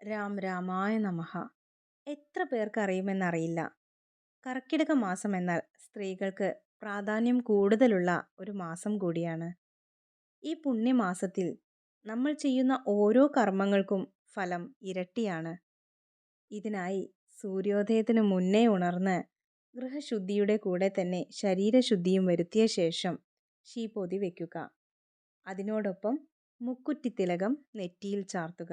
രാം രാമായ നമഃ. എത്ര പേർക്കറിയുമെന്നറിയില്ല. കർക്കിടക മാസം എന്നാൽ സ്ത്രീകൾക്ക് പ്രാധാന്യം കൂടുതലുള്ള ഒരു മാസം കൂടിയാണ്. ഈ പുണ്യമാസത്തിൽ നമ്മൾ ചെയ്യുന്ന ഓരോ കർമ്മങ്ങൾക്കും ഫലം ഇരട്ടിയാണ്. ഇതിനായി സൂര്യോദയത്തിനു മുന്നേ ഉണർന്ന് ഗൃഹശുദ്ധിയുടെ കൂടെ തന്നെ ശരീരശുദ്ധിയും വരുത്തിയ ശേഷം ശീപോതി വയ്ക്കുക. അതിനോടൊപ്പം മുക്കുറ്റി തിലകം നെറ്റിയിൽ ചാർത്തുക.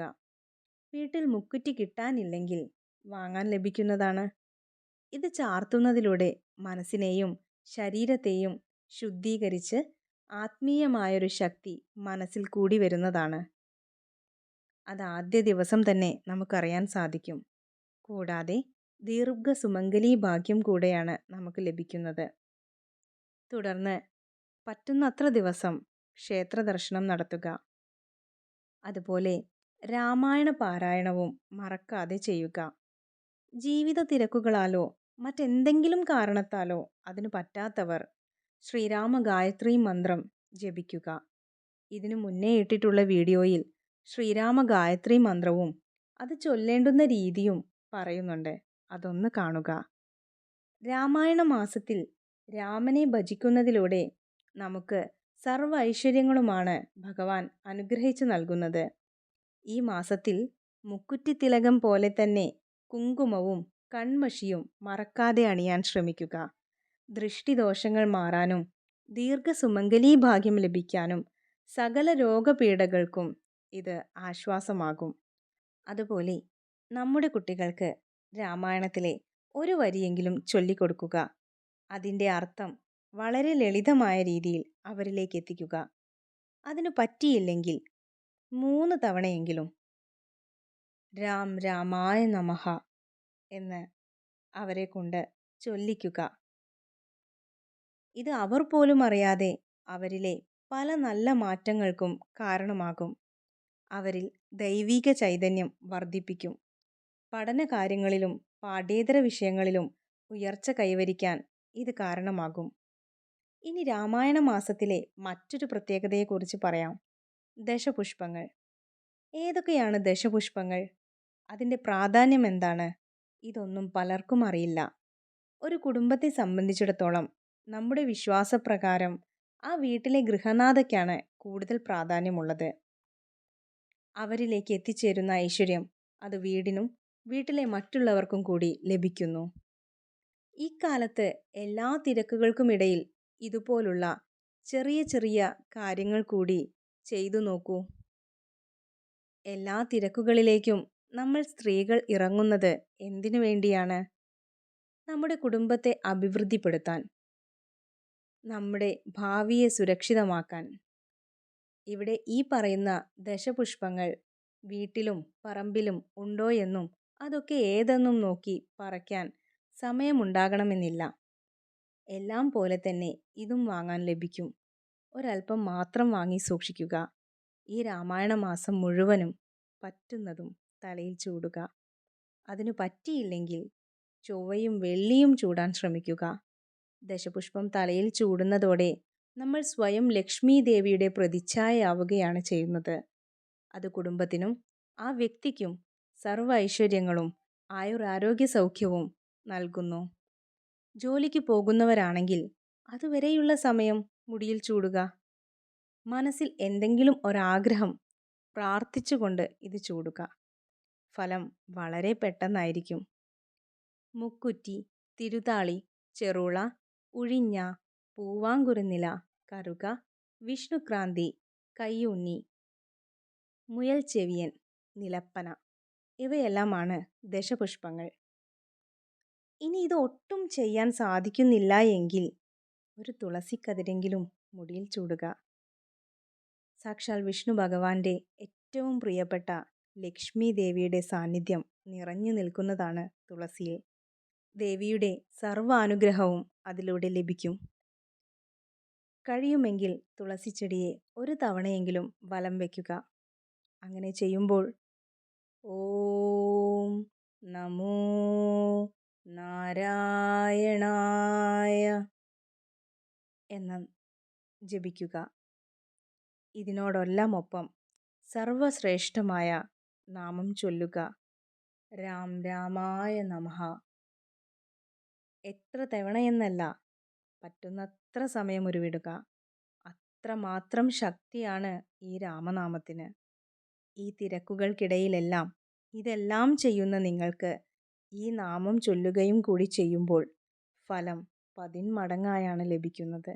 വീട്ടിൽ മുക്കുറ്റി കിട്ടാനില്ലെങ്കിൽ വാങ്ങാൻ ലഭിക്കുന്നതാണ്. ഇത് ചാർത്തുന്നതിലൂടെ മനസ്സിനെയും ശരീരത്തെയും ശുദ്ധീകരിച്ച് ആത്മീയമായൊരു ശക്തി മനസ്സിൽ കൂടി വരുന്നതാണ്. അത് ആദ്യ ദിവസം തന്നെ നമുക്കറിയാൻ സാധിക്കും. കൂടാതെ ദീർഘസുമംഗലി ഭാഗ്യം കൂടെയാണ് നമുക്ക് ലഭിക്കുന്നത്. തുടർന്ന് പറ്റുന്നത്ര ദിവസം ക്ഷേത്ര ദർശനം നടത്തുക. അതുപോലെ രാമായണ പാരായണവും മറക്കാതെ ചെയ്യുക. ജീവിത തിരക്കുകളാലോ മറ്റെന്തെങ്കിലും കാരണത്താലോ അതിന് പറ്റാത്തവർ ശ്രീരാമ ഗായത്രി മന്ത്രം ജപിക്കുക. ഇതിനു മുന്നേ ഇട്ടിട്ടുള്ള വീഡിയോയിൽ ശ്രീരാമ ഗായത്രി മന്ത്രവും അത് ചൊല്ലേണ്ടുന്ന രീതിയും പറയുന്നുണ്ട്. അതൊന്ന് കാണുക. രാമായണ മാസത്തിൽ രാമനെ ഭജിക്കുന്നതിലൂടെ നമുക്ക് സർവ്വ ഐശ്വര്യങ്ങളുമാണ് ഭഗവാൻ അനുഗ്രഹിച്ചു നൽകുന്നത്. ഈ മാസത്തിൽ മുക്കുറ്റി തിലകം പോലെ തന്നെ കുങ്കുമവും കൺമഷിയും മറക്കാതെ അണിയാൻ ശ്രമിക്കുക. ദൃഷ്ടിദോഷങ്ങൾ മാറാനും ദീർഘസുമംഗലീ ഭാഗ്യം ലഭിക്കാനും സകല രോഗപീഠകൾക്കും ഇത് ആശ്വാസമാകും. അതുപോലെ നമ്മുടെ കുട്ടികൾക്ക് രാമായണത്തിലെ ഒരു വരിയെങ്കിലും ചൊല്ലിക്കൊടുക്കുക. അതിൻ്റെ അർത്ഥം വളരെ ലളിതമായ രീതിയിൽ അവരിലേക്ക് എത്തിക്കുക. അതിനു പറ്റിയില്ലെങ്കിൽ 3 തവണയെങ്കിലും രാം രാമായ നമഃ എന്ന് അവരെ കൊണ്ട് ചൊല്ലിക്കുക. ഇത് അവർ പോലും അറിയാതെ അവരിലെ പല നല്ല മാറ്റങ്ങൾക്കും കാരണമാകും. അവരിൽ ദൈവിക ചൈതന്യം വർദ്ധിപ്പിക്കും. പഠന കാര്യങ്ങളിലും പാഠ്യേതര വിഷയങ്ങളിലും ഉയർച്ച കൈവരിക്കാൻ ഇത് കാരണമാകും. ഇനി രാമായണ മാസത്തിലെ മറ്റൊരു പ്രത്യേകതയെക്കുറിച്ച് പറയാം. ദശപുഷ്പങ്ങൾ. ഏതൊക്കെയാണ് ദശപുഷ്പങ്ങൾ? അതിൻ്റെ പ്രാധാന്യം എന്താണ്? ഇതൊന്നും പലർക്കും അറിയില്ല. ഒരു കുടുംബത്തെ സംബന്ധിച്ചിടത്തോളം നമ്മുടെ വിശ്വാസപ്രകാരം ആ വീട്ടിലെ ഗൃഹനാഥയ്ക്കാണ് കൂടുതൽ പ്രാധാന്യമുള്ളത്. അവരിലേക്ക് എത്തിച്ചേരുന്ന ഐശ്വര്യം അത് വീടിനും വീട്ടിലെ മറ്റുള്ളവർക്കും കൂടി ലഭിക്കുന്നു. ഇക്കാലത്ത് എല്ലാ തിരക്കുകൾക്കുമിടയിൽ ഇതുപോലുള്ള ചെറിയ ചെറിയ കാര്യങ്ങൾ കൂടി ചെയ്തു നോക്കൂ. എല്ലാ തിരക്കുകളിലേക്കും നമ്മൾ സ്ത്രീകൾ ഇറങ്ങുന്നത് എന്തിനു വേണ്ടിയാണ്? നമ്മുടെ കുടുംബത്തെ അഭിവൃദ്ധിപ്പെടുത്താൻ, നമ്മുടെ ഭാവിയെ സുരക്ഷിതമാക്കാൻ. ഇവിടെ ഈ പറയുന്ന ദശപുഷ്പങ്ങൾ വീട്ടിലും പറമ്പിലും ഉണ്ടോ എന്നും അതൊക്കെ ഏതെന്നും നോക്കി പറിക്കാൻ സമയമുണ്ടാകണമെന്നില്ല. എല്ലാം പോലെ തന്നെ ഇതും വാങ്ങാൻ ലഭിക്കും. ഒരല്പം മാത്രം വാങ്ങി സൂക്ഷിക്കുക. ഈ രാമായണ മാസം മുഴുവനും പറ്റുന്നതും തലയിൽ ചൂടുക. അതിനു പറ്റിയില്ലെങ്കിൽ ചൊവ്വയും വെള്ളിയും ചൂടാൻ ശ്രമിക്കുക. ദശപുഷ്പം തലയിൽ ചൂടുന്നതോടെ നമ്മൾ സ്വയം ലക്ഷ്മി ദേവിയുടെ പ്രതിച്ഛായയാവുകയാണ് ചെയ്യുന്നത്. അത് കുടുംബത്തിനും ആ വ്യക്തിക്കും സർവ്വ ഐശ്വര്യങ്ങളും ആയുരാരോഗ്യ സൗഖ്യവും നൽകുന്നു. ജോലിക്ക് പോകുന്നവരാണെങ്കിൽ അതുവരെയുള്ള സമയം മുടിയിൽ ചൂടുക. മനസ്സിൽ എന്തെങ്കിലും ഒരാഗ്രഹം പ്രാർത്ഥിച്ചുകൊണ്ട് ഇത് ചൂടുക. ഫലം വളരെ പെട്ടെന്നായിരിക്കും. മുക്കുറ്റി, തിരുതാളി, ചെറുള, ഉഴിഞ്ഞ, പൂവാങ്കുരുന്നില, കറുക, വിഷ്ണുക്രാന്തി, കയ്യൂന്നി, മുയൽച്ചെവിയൻ, നിലപ്പന ഇവയെല്ലാമാണ് ദശപുഷ്പങ്ങൾ. ഇനി ഇത് ഒട്ടും ചെയ്യാൻ സാധിക്കുന്നില്ല എങ്കിൽ ഒരു തുളസിക്കതിരെങ്കിലും മുടിയിൽ ചൂടുക. സാക്ഷാൽ വിഷ്ണു ഭഗവാന്റെ ഏറ്റവും പ്രിയപ്പെട്ട ലക്ഷ്മി ദേവിയുടെ സാന്നിധ്യം നിറഞ്ഞു നിൽക്കുന്നതാണ് തുളസിയിൽ. ദേവിയുടെ സർവ്വാനുഗ്രഹവും അതിലൂടെ ലഭിക്കും. കഴിയുമെങ്കിൽ തുളസിച്ചെടിയെ ഒരു തവണയെങ്കിലും വലം വയ്ക്കുക. അങ്ങനെ ചെയ്യുമ്പോൾ ഓം നമോ നാരായണായ എന്ന് ജപിക്കുക. ഇതിനോടെല്ലാം ഒപ്പം സർവശ്രേഷ്ഠമായ നാമം ചൊല്ലുക. രാം രാമായ നമഃ. എത്ര തവണയെന്നല്ല, പറ്റുന്നത്ര സമയം ഉരുവിടുക. അത്രമാത്രം ശക്തിയാണ് ഈ രാമനാമത്തിന്. ഈ തിരക്കുകൾക്കിടയിലെല്ലാം ഇതെല്ലാം ചെയ്യുന്ന നിങ്ങൾക്ക് ഈ നാമം ചൊല്ലുകയും കൂടി ചെയ്യുമ്പോൾ ഫലം 10 മടങ്ങായാണ് ലഭിക്കുന്നത്.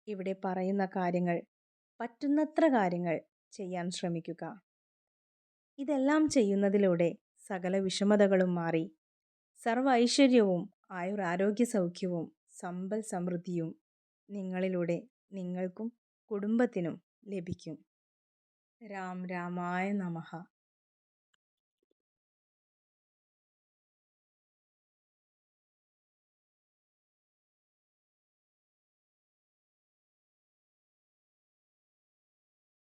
ഇവിടെ പറയുന്ന കാര്യങ്ങൾ, പറ്റുന്നത്ര കാര്യങ്ങൾ ചെയ്യാൻ ശ്രമിക്കുക. ഇതെല്ലാം ചെയ്യുന്നതിലൂടെ സകല വിഷമതകളും മാറി സർവ്വ ഐശ്വര്യവും ആയുരാരോഗ്യ സൗഖ്യവും സമ്പൽ സമൃദ്ധിയും നിങ്ങളിലൂടെ നിങ്ങൾക്കും കുടുംബത്തിനും ലഭിക്കും. രാം രാമായ നമഃ.